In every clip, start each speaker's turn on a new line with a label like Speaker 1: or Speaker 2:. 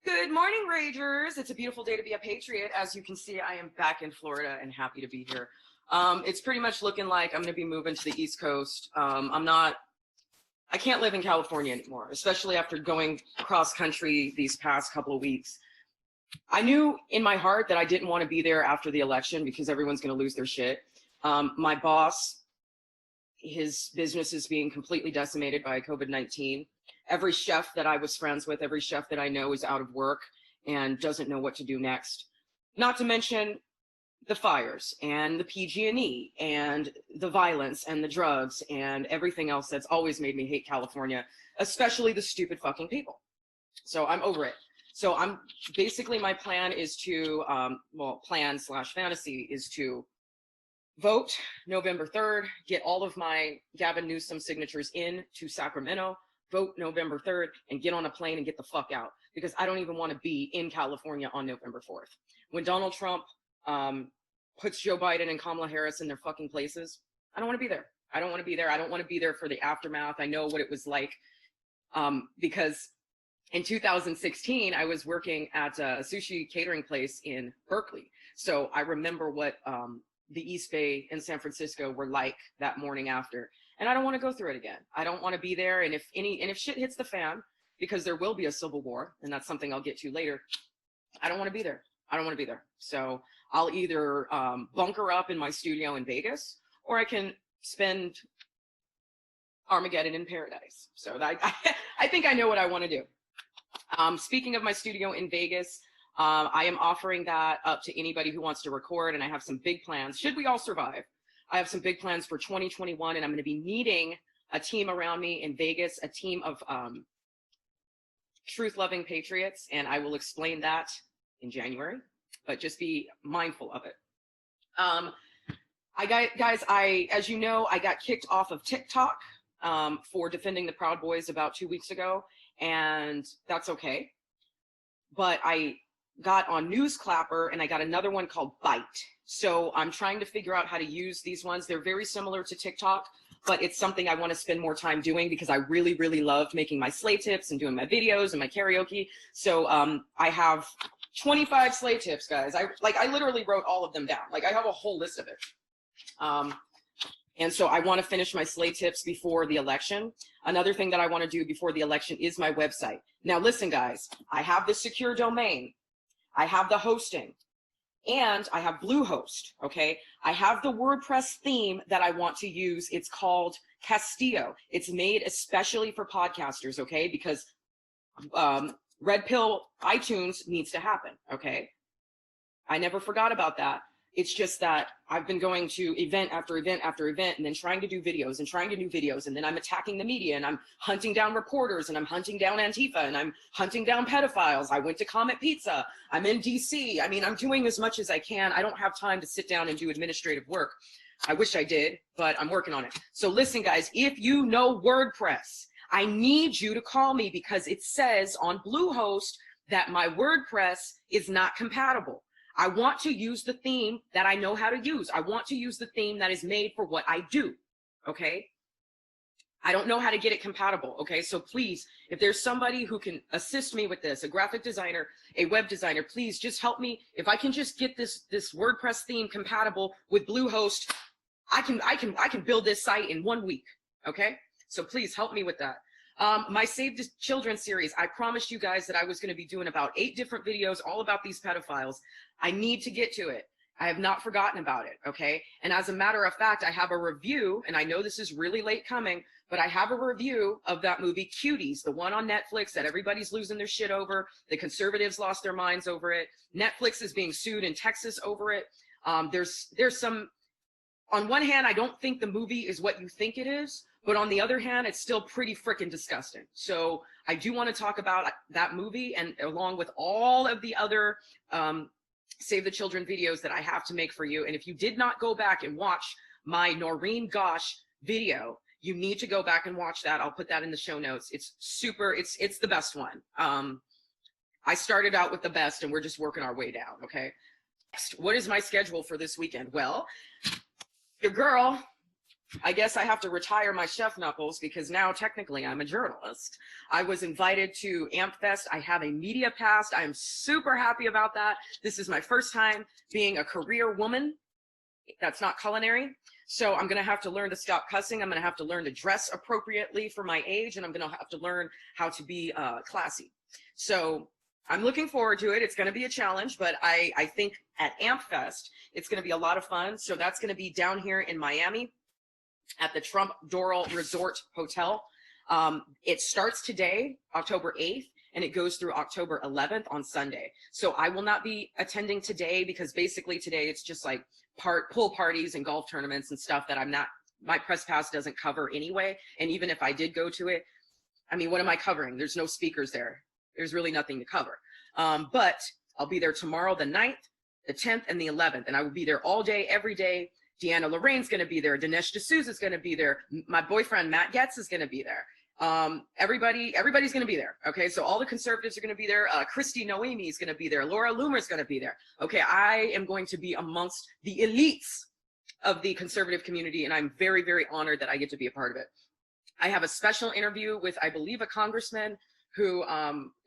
Speaker 1: Good morning, Ragers. It's a beautiful day to be a patriot. As you can see, I am back in Florida and happy to be here. It's pretty much looking like I'm going to be moving to the East Coast. I can't live in California anymore, especially after going cross country these past couple of weeks. I knew in my heart that I didn't want to be there after the election because everyone's going to lose their shit. My boss, his business is being completely decimated by COVID-19. Every chef that I was friends with, every chef that I know is out of work and doesn't know what to do next. Not to mention the fires and the PG&E and the violence and the drugs and everything else that's always made me hate California, especially the stupid fucking people. So I'm over it. So I'm basically, my plan is to, plan/fantasy is to vote November 3rd, get all of my Gavin Newsom signatures in to Sacramento, vote November 3rd, and get on a plane and get the fuck out, because I don't even want to be in California on November 4th. When Donald Trump puts Joe Biden and Kamala Harris in their fucking places, I don't want to be there. I don't want to be there. I don't want to be there for the aftermath. I know what it was like, because in 2016, I was working at a sushi catering place in Berkeley. So I remember what the East Bay and San Francisco were like that morning after. And I don't want to go through it again. I don't want to be there. And if shit hits the fan, because there will be a civil war, and that's something I'll get to later, I don't want to be there. I don't want to be there. So I'll either bunker up in my studio in Vegas, or I can spend Armageddon in paradise. So I think I know what I want to do. Speaking of my studio in Vegas, I am offering that up to anybody who wants to record, and I have some big plans. Should we all survive, I have some big plans for 2021, and I'm going to be needing a team around me in Vegas, a team of truth-loving patriots, and I will explain that in January, but just be mindful of it. As you know, I got kicked off of TikTok for defending the Proud Boys about 2 weeks ago, and that's okay. But I got on News Clapper, and I got another one called Byte. So I'm trying to figure out how to use these ones. They're very similar to TikTok, but it's something I want to spend more time doing because I really, really loved making my sleigh tips and doing my videos and my karaoke. So I have 25 sleigh tips, guys. I literally wrote all of them down. Like, I have a whole list of it. And so I want to finish my sleigh tips before the election. Another thing that I want to do before the election is my website. Now, listen, guys, I have the secure domain. I have the hosting, and I have Bluehost, okay? I have the WordPress theme that I want to use. It's called Castillo. It's made especially for podcasters, okay? Because Red Pill iTunes needs to happen, okay? I never forgot about that. It's just that I've been going to event after event after event, and then trying to do videos and trying to do videos, and then I'm attacking the media, and I'm hunting down reporters, and I'm hunting down Antifa, and I'm hunting down pedophiles. I went to Comet Pizza. I'm in DC. I mean, I'm doing as much as I can. I don't have time to sit down and do administrative work. I wish I did, but I'm working on it. So listen, guys, if you know WordPress, I need you to call me, because it says on Bluehost that my WordPress is not compatible. I want to use the theme that I know how to use. I want to use the theme that is made for what I do, okay? I don't know how to get it compatible, okay? So please, if there's somebody who can assist me with this, a graphic designer, a web designer, please just help me. If I can just get this WordPress theme compatible with Bluehost, I can build this site in 1 week, okay? So please help me with that. My Save the Children series, I promised you guys that I was going to be doing about 8 different videos all about these pedophiles. I need to get to it. I have not forgotten about it, okay? And as a matter of fact, I have a review, and I know this is really late coming, but I have a review of that movie Cuties, the one on Netflix that everybody's losing their shit over. The conservatives lost their minds over it. Netflix is being sued in Texas over it. There's some, on one hand, I don't think the movie is what you think it is, but on the other hand, it's still pretty freaking disgusting. So I do want to talk about that movie, and along with all of the other Save the Children videos that I have to make for you. And if you did not go back and watch my Noreen Gosh video, you need to go back and watch that. I'll put that in the show notes. It's super, it's the best one. I started out with the best, and we're just working our way down, okay? Next, what is my schedule for this weekend? Well, your girl I guess I have to retire my chef knuckles because now technically I'm a journalist. I was invited to AmpFest. I have a media pass. I am super happy about that. This is my first time being a career woman. That's not culinary. So I'm going to have to learn to stop cussing. I'm going to have to learn to dress appropriately for my age, and I'm going to have to learn how to be classy. So I'm looking forward to it. It's going to be a challenge, but I think at AmpFest, it's going to be a lot of fun. So that's going to be down here in Miami at the Trump Doral Resort Hotel. It starts today, October 8th, and it goes through October 11th on Sunday. So I will not be attending today because basically today it's just like pool parties and golf tournaments and stuff that my press pass doesn't cover anyway. And even if I did go to it, I mean, what am I covering? There's no speakers there. There's really nothing to cover. But I'll be there tomorrow, the 9th, the 10th, and the 11th. And I will be there all day, every day. Deanna Lorraine's going to be there. Dinesh D'Souza is going to be there. My boyfriend, Matt Getz, is going to be there. Everybody's going to be there. Okay. So all the conservatives are going to be there. Christy Noemi is going to be there. Laura Loomer is going to be there. Okay. I am going to be amongst the elites of the conservative community. And I'm very, very honored that I get to be a part of it. I have a special interview with, I believe, a congressman who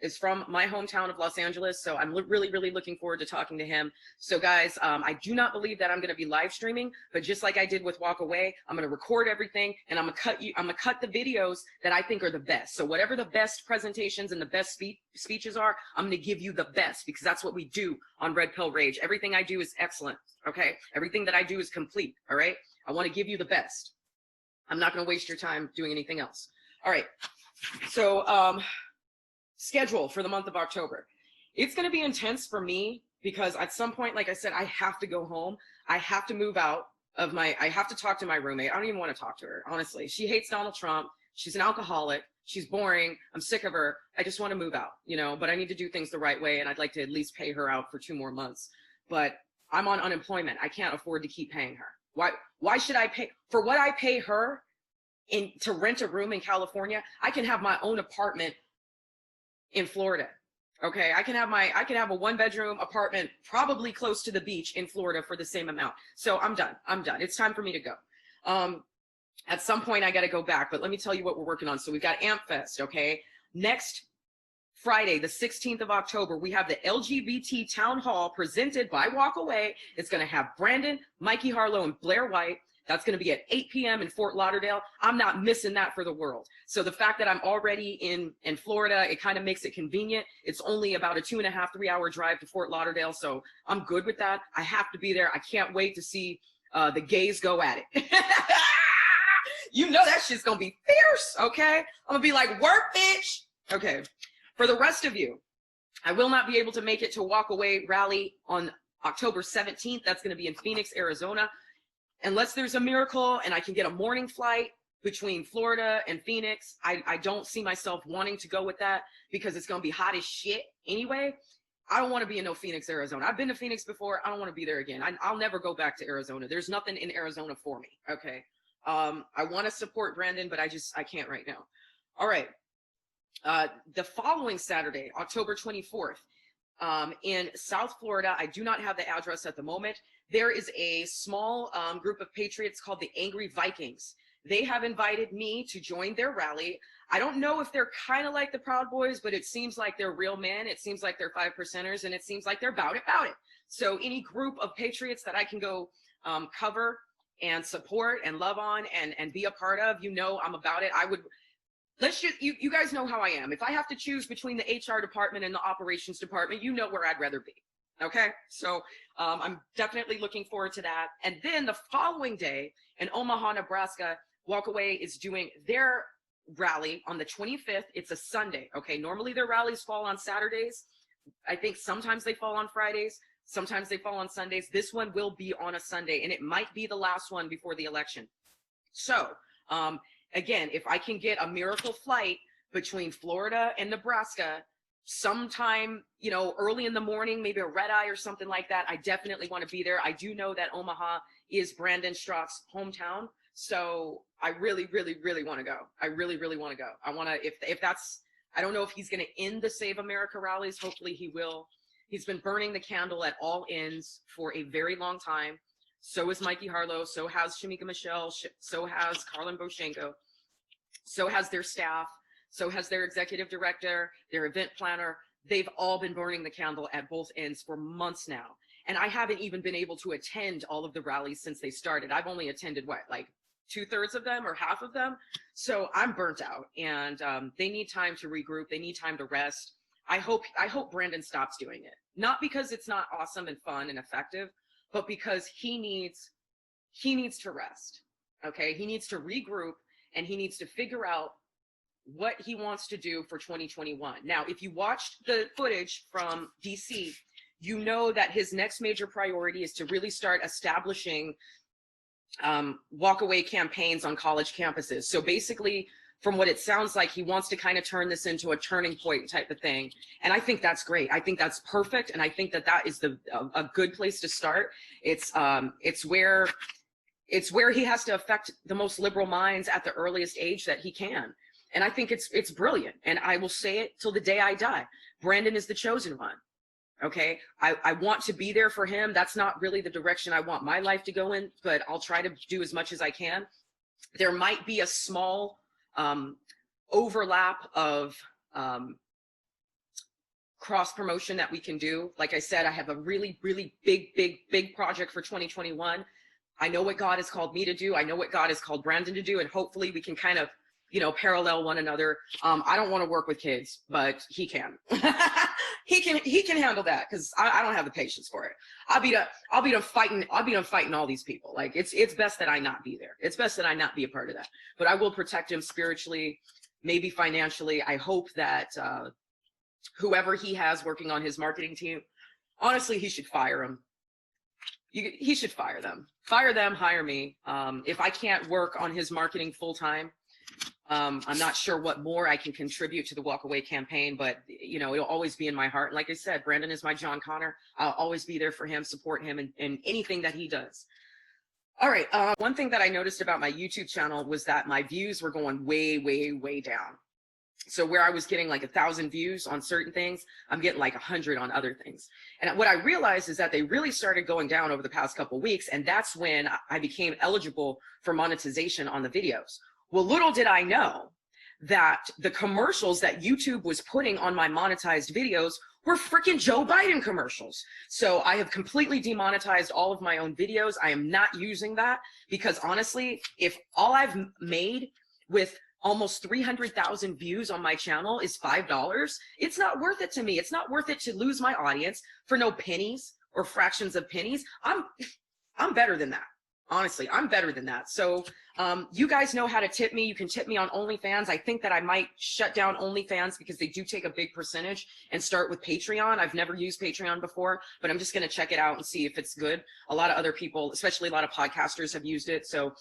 Speaker 1: is from my hometown of Los Angeles. So I'm really, really looking forward to talking to him. So guys, I do not believe that I'm going to be live streaming, but just like I did with Walk Away, I'm going to record everything and I'm going to cut the videos that I think are the best. So whatever the best presentations and the best speeches are, I'm going to give you the best because that's what we do on Red Pill Rage. Everything I do is excellent. Okay. Everything that I do is complete. All right. I want to give you the best. I'm not going to waste your time doing anything else. All right. So, schedule for the month of October. It's going to be intense for me because at some point, like I said, I have to go home. I have to move out of I have to talk to my roommate. I don't even want to talk to her, honestly. She hates Donald Trump. She's an alcoholic. She's boring. I'm sick of her. I just want to move out, but I need to do things the right way. And I'd like to at least pay her out for 2 more months. But I'm on unemployment. I can't afford to keep paying her. Why should I pay for what I pay her to rent a room in California? I can have my own apartment in Florida. Okay. I can have a 1-bedroom apartment, probably close to the beach in Florida for the same amount. So I'm done. It's time for me to go. At some point I got to go back, but let me tell you what we're working on. So we've got AmpFest. Okay. Next Friday, the 16th of October, we have the LGBT Town Hall presented by Walk Away. It's going to have Brandon, Mikey Harlow, and Blair White. That's going to be at 8 p.m. in Fort Lauderdale. I'm not missing that for the world. So the fact that I'm already in Florida, it kind of makes it convenient. It's only about a 2.5, 3-hour drive to Fort Lauderdale. So I'm good with that. I have to be there. I can't wait to see the gays go at it. That shit's going to be fierce. Okay. I'm going to be like, work, bitch. Okay. For the rest of you, I will not be able to make it to Walk Away rally on October 17th. That's going to be in Phoenix, Arizona. Unless there's a miracle and I can get a morning flight between Florida and Phoenix, I don't see myself wanting to go with that because it's going to be hot as shit anyway. I don't want to be in no Phoenix, Arizona. I've been to Phoenix before. I don't want to be there again. I'll never go back to Arizona. There's nothing in Arizona for me. Okay. I want to support Brandon, but I can't right now. All right. The following Saturday, October 24th, in South Florida, I do not have the address at the moment. There is a small group of patriots called the Angry Vikings. They have invited me to join their rally. I don't know if they're kind of like the Proud Boys, but it seems like they're real men. It seems like they're 5%ers, and it seems like they're about it. So any group of patriots that I can go cover and support and love on and be a part of, I'm about it. You guys know how I am. If I have to choose between the HR department and the operations department, where I'd rather be. Okay. So I'm definitely looking forward to that. And then the following day in Omaha, Nebraska, Walk Away is doing their rally on the 25th. It's a Sunday. Okay. Normally their rallies fall on Saturdays. I think sometimes they fall on Fridays. Sometimes they fall on Sundays. This one will be on a Sunday, and it might be the last one before the election. So, again, if I can get a miracle flight between Florida and Nebraska sometime, early in the morning, maybe a red eye or something like that, I definitely want to be there. I do know that Omaha is Brandon Strauch's hometown. So I really, really, really want to go. I really, really want to go. I want to, if that's, I don't know if he's going to end the Save America rallies. Hopefully he will. He's been burning the candle at all ends for a very long time. So is Mikey Harlow. So has Shamika Michelle. So has Carlin Boshenko. So has their staff. So has their executive director, their event planner. They've all been burning the candle at both ends for months now. And I haven't even been able to attend all of the rallies since they started. I've only attended what, like 2/3 of them or half of them. So I'm burnt out, and they need time to regroup. They need time to rest. I hope Brandon stops doing it. Not because it's not awesome and fun and effective, but because he needs to rest. Okay. He needs to regroup, and he needs to figure out what he wants to do for 2021. Now, if you watched the footage from DC, you know that his next major priority is to really start establishing walkaway campaigns on college campuses. So basically, from what it sounds like, he wants to kind of turn this into a turning point type of thing. And I think that's great. I think that's perfect. And I think that that is a good place to start. It's where he has to affect the most liberal minds at the earliest age that he can. And I think it's brilliant. And I will say it till the day I die. Brandon is the chosen one. Okay. I want to be there for him. That's not really the direction I want my life to go in, but I'll try to do as much as I can. There might be a small overlap of cross promotion that we can do. Like I said, I have a really, really big project for 2021. I know what God has called me to do. I know what God has called Brandon to do. And hopefully we can kind of, parallel one another. I don't want to work with kids, but he can. he can handle that, because I don't have the patience for it. I'll be done fighting all these people. Like it's best that I not be there. It's best that I not be a part of that. But I will protect him spiritually, maybe financially. I hope that whoever he has working on his marketing team, honestly, he should fire him. He should fire them. Fire them, hire me. If I can't work on his marketing full time, I'm not sure what more I can contribute to the Walkaway campaign, but it'll always be in my heart. Like I said, Brandon is my John Connor. I'll always be there for him, support him in anything that he does. All right. One thing that I noticed about my YouTube channel was that my views were going way down. So where I was getting like 1,000 views on certain things, I'm getting like 100 on other things. And what I realized is that they really started going down over the past couple of weeks. And that's when I became eligible for monetization on the videos. Well, little did I know that the commercials that YouTube was putting on my monetized videos were freaking Joe Biden commercials. So I have completely demonetized all of my own videos. I am not using that because honestly, if all I've made with almost 300,000 views on my channel is $5, it's not worth it to me. It's not worth it to lose my audience for no pennies or fractions of pennies. I'm better than that. Honestly, I'm better than that. So you guys know how to tip me. You can tip me on OnlyFans. I think that I might shut down OnlyFans because they do take a big percentage and start with Patreon. I've never used Patreon before, but I'm just going to check it out and see if it's good. A lot of other people, especially a lot of podcasters, have used it. So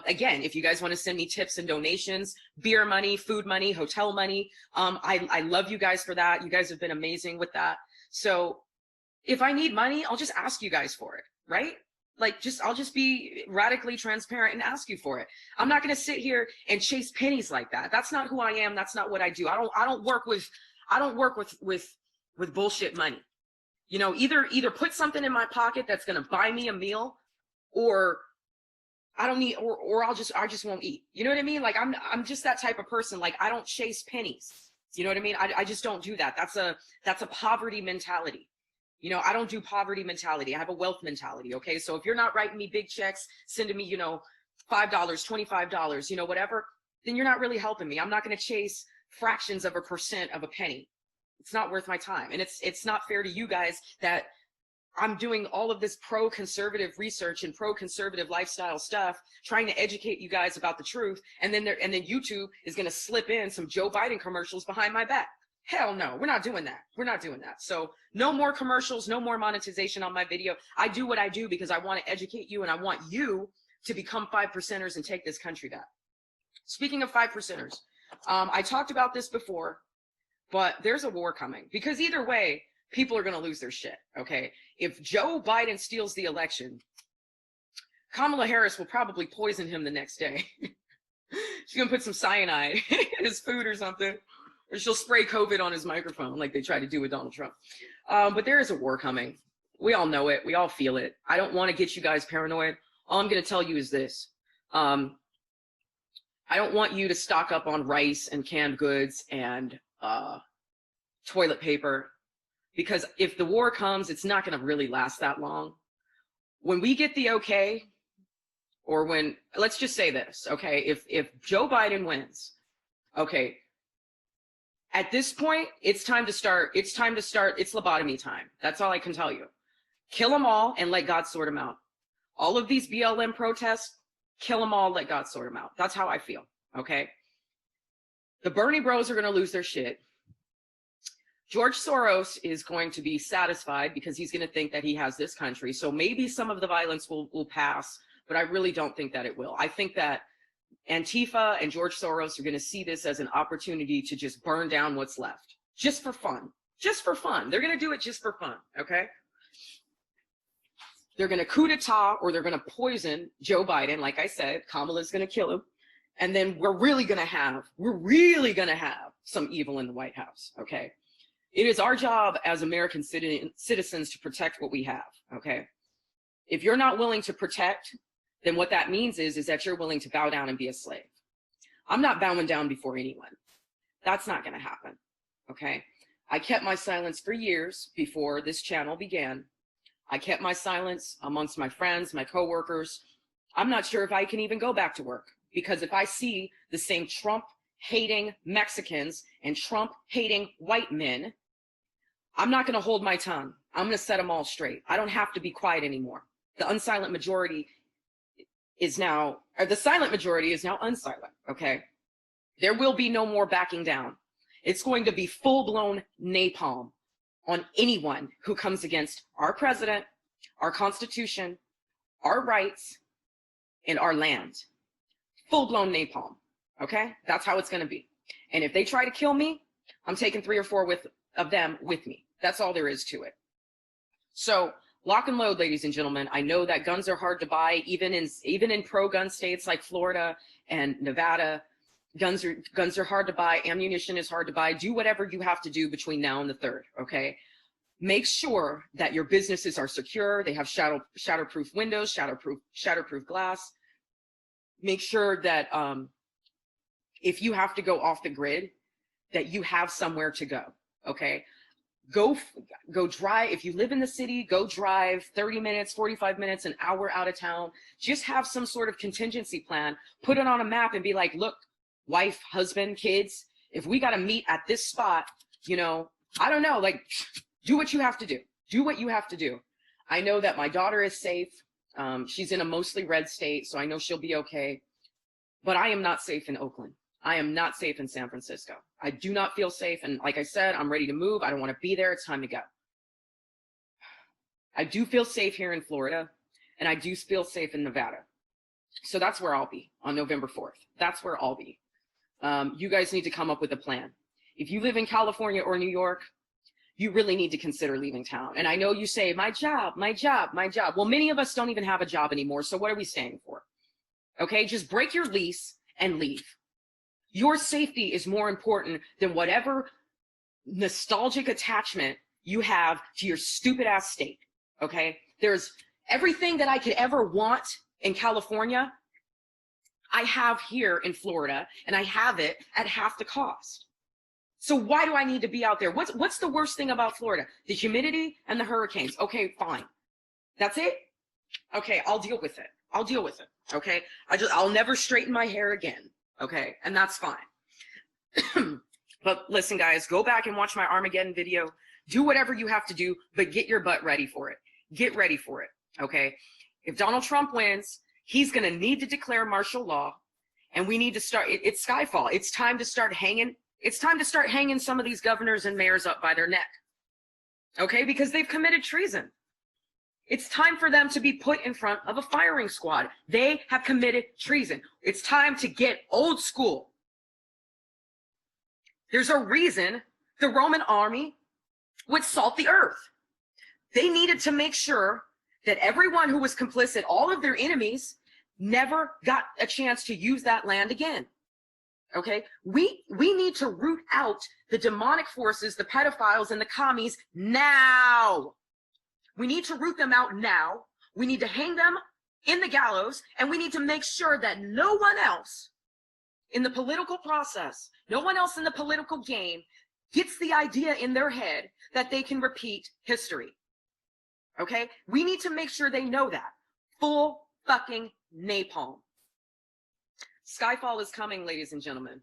Speaker 1: again, if you guys want to send me tips and donations, beer money, food money, hotel money, I love you guys for that. You guys have been amazing with that. So if I need money, I'll just ask you guys for it, right? Like I'll just be radically transparent and ask you for it. I'm not going to sit here and chase pennies like that. That's not who I am. That's not what I do. I don't work with bullshit money. Either put something in my pocket that's going to buy me a meal, or I don't need, or I just won't eat. You know what I mean? Like I'm just that type of person. Like I don't chase pennies. You know what I mean? I just don't do that. That's a poverty mentality. I don't do poverty mentality. I have a wealth mentality. Okay. So if you're not writing me big checks, sending me, $5, $25, whatever, then you're not really helping me. I'm not going to chase fractions of a percent of a penny. It's not worth my time. And it's not fair to you guys that I'm doing all of this pro-conservative research and pro-conservative lifestyle stuff, trying to educate you guys about the truth. And then YouTube is going to slip in some Joe Biden commercials behind my back. Hell no, we're not doing that. We're not doing that. So no more commercials, no more monetization on my video. I do what I do because I want to educate you and I want you to become 5%ers and take this country back. Speaking of 5%ers, I talked about this before, but there's a war coming because either way, people are going to lose their shit. Okay. If Joe Biden steals the election, Kamala Harris will probably poison him the next day. She's going to put some cyanide in his food or something. Or she'll spray COVID on his microphone like they tried to do with Donald Trump. But there is a war coming. We all know it. We all feel it. I don't want to get you guys paranoid. All I'm going to tell you is this. I don't want you to stock up on rice and canned goods and toilet paper, because if the war comes, it's not going to really last that long. When we get the okay, or when, let's just say this, okay, if Joe Biden wins, okay, at this point, it's lobotomy time. That's all I can tell you. Kill them all and let God sort them out. All of these BLM protests, kill them all, let God sort them out. That's how I feel, okay? The Bernie bros are going to lose their shit. George Soros is going to be satisfied because he's going to think that he has this country. So maybe some of the violence will pass, but I really don't think that it will. I think that Antifa and George Soros are going to see this as an opportunity to just burn down what's left, just for fun. Just for fun. They're going to do it just for fun, okay? They're going to coup d'etat, or they're going to poison Joe Biden. Like I said, Kamala's going to kill him. And then we're really going to have some evil in the White House, okay? It is our job as American citizens to protect what we have, okay? If you're not willing to protect, then what that means is that you're willing to bow down and be a slave. I'm not bowing down before anyone. That's not going to happen, okay? I kept my silence for years before this channel began. I kept my silence amongst my friends, my coworkers. I'm not sure if I can even go back to work, because if I see the same Trump-hating Mexicans and Trump-hating white men, I'm not going to hold my tongue. I'm going to set them all straight. I don't have to be quiet anymore. The silent majority is now unsilent, okay? There will be no more backing down. It's going to be full-blown napalm on anyone who comes against our president, our Constitution, our rights, and our land. Full-blown napalm, okay? That's how it's going to be. And if they try to kill me, I'm taking 3 or 4 of them with me. That's all there is to it. So lock and load, ladies and gentlemen. I know that guns are hard to buy, even in pro-gun states like Florida and Nevada. Guns are hard to buy. Ammunition is hard to buy. Do whatever you have to do between now and the 3rd, okay? Make sure that your businesses are secure. They have shatterproof windows, shatterproof glass. Make sure that if you have to go off the grid, that you have somewhere to go, okay? Go drive. If you live in the city, go drive 30 minutes, 45 minutes, an hour out of town. Just have some sort of contingency plan. Put it on a map and be like, look, wife, husband, kids, if we got to meet at this spot, you know, I don't know, like, do what you have to do. Do what you have to do. I know that my daughter is safe. She's in a mostly red state, so I know she'll be okay. But I am not safe in Oakland. I am not safe in San Francisco. I do not feel safe. And like I said, I'm ready to move. I don't want to be there. It's time to go. I do feel safe here in Florida, and I do feel safe in Nevada. So that's where I'll be on November 4th. That's where I'll be. You guys need to come up with a plan. If you live in California or New York, you really need to consider leaving town. And I know you say, my job, my job, my job. Well, many of us don't even have a job anymore. So what are we staying for? Okay, just break your lease and leave. Your safety is more important than whatever nostalgic attachment you have to your stupid ass state. Okay, there's everything that I could ever want in California, I have here in Florida, and I have it at half the cost. So why do I need to be out there? What's the worst thing about Florida? The humidity and the hurricanes. Okay, fine. That's it? Okay, I'll deal with it. I'll deal with it. Okay? I'll never straighten my hair again. Okay? And that's fine. But listen, guys, go back and watch my Armageddon video. Do whatever you have to do, but get your butt ready for it. Get ready for it. Okay? If Donald Trump wins, he's going to need to declare martial law, and we need to start. It's Skyfall. It's time to start hanging. It's time to start hanging some of these governors and mayors up by their neck. Okay? Because they've committed treason. It's time for them to be put in front of a firing squad. They have committed treason. It's time to get old school. There's a reason the Roman army would salt the earth. They needed to make sure that everyone who was complicit, all of their enemies, never got a chance to use that land again. Okay? We need to root out the demonic forces, the pedophiles, and the commies now. We need to root them out now. We need to hang them in the gallows, and we need to make sure that no one else in the political process, no one else in the political game gets the idea in their head that they can repeat history. Okay? We need to make sure they know that. Full fucking napalm. Skyfall is coming, ladies and gentlemen.